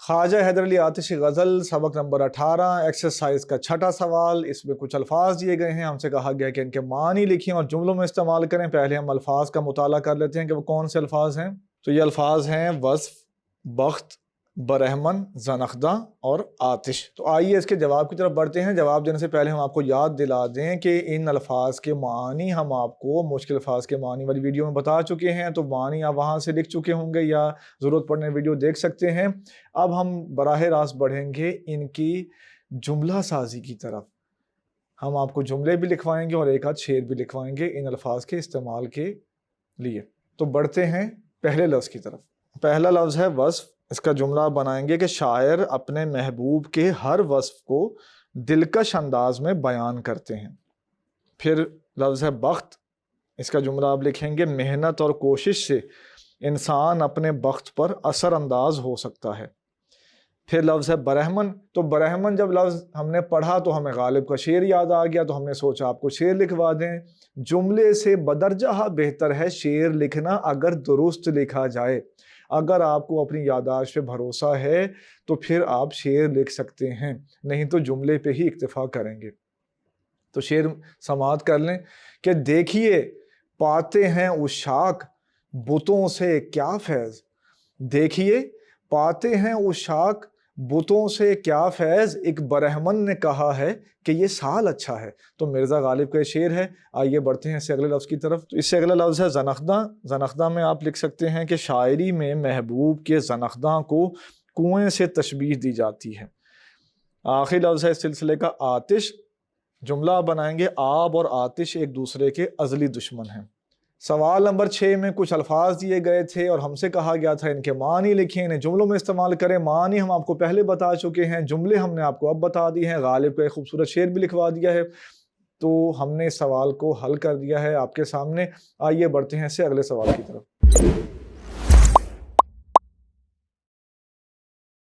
ख्वाजा हैदर अली आतिशी गज़ल सबक number 18 exercise का छठा सवाल। इसमें कुछ अल्फाज दिए गए हैं, हमसे कहा गया कि इनके मानी लिखिए और जुमलों में इस्तेमाल करें। पहले हम अल्फाज का मुताला कर लेते हैं कि वो कौन से अल्फाज हैं। तो ये अल्फाज हैं वस्फ, बख्त, बरहमन, ज़नख़दा और आतिश। तो आइए इसके जवाब की तरफ बढ़ते हैं। जवाब देने से पहले हम आपको याद दिला दें कि इन अल्फाज के मानी हम आपको मुश्किल अल्फाज के मानी वाली वीडियो में बता चुके हैं, तो मानी आप वहाँ से लिख चुके होंगे या ज़रूरत पड़ने वीडियो देख सकते हैं। अब हम बराह रास्त बढ़ेंगे इनकी जुमला साजी की तरफ। हम आपको जुमले भी लिखवाएंगे और एक आध शेर भी लिखवाएंगे इन अल्फाज के इस्तेमाल के लिए। तो बढ़ते हैं पहले लफ्ज़ की तरफ। पहला लफ्ज़ है वस्फ। इसका जुमला बनाएंगे कि शायर अपने महबूब के हर वस्फ को दिलकश अंदाज में बयान करते हैं। फिर लफ्ज़ है बख्त। इसका जुमला आप लिखेंगे मेहनत और कोशिश से इंसान अपने बख्त पर असर अंदाज हो सकता है। फिर लफ्ज़ है बरहमन। तो बरहमन जब लफ्ज़ हमने पढ़ा तो हमें गालिब का शेर याद आ गया, तो हमने सोचा आपको शेर लिखवा दें। जुमले से बदरजहा बेहतर है शेर लिखना अगर दुरुस्त लिखा जाए। अगर आपको अपनी यादाश्त पे भरोसा है तो फिर आप शेर लिख सकते हैं, नहीं तो जुमले पे ही इक्तिफा करेंगे। तो शेर समाअत कर लें कि देखिए पाते हैं उशाक बुतों से क्या फैज़। देखिए पाते हैं उशाक बुतों से क्या फैज़, एक बरहमन ने कहा है कि ये साल अच्छा है। तो मिर्ज़ा गालिब का शेर है। आइए बढ़ते हैं इससे अगले लफ्ज़ की तरफ। तो इससे अगला लफ्ज़ है ज़नख़दा। ज़नख़दा में आप लिख सकते हैं कि शायरी में महबूब के ज़नख़दा को कुएँ से तशबीह दी जाती है। आखिरी लफ्ज़ है इस सिलसिले का आतिश। जुमला बनाएंगे आब और आतिश एक दूसरे के अज़ली दुश्मन हैं। सवाल नंबर 6 में कुछ अल्फाज दिए गए थे और हमसे कहा गया था इनके मानी लिखें, इन्हें जुमलों में इस्तेमाल करें। मानी हम आपको पहले बता चुके हैं, जुमले हमने आपको अब बता दिए हैं। गालिब का एक खूबसूरत शेर भी लिखवा दिया है। तो हमने इस सवाल को हल कर दिया है आपके सामने। आइए बढ़ते हैं इससे अगले सवाल की तरफ।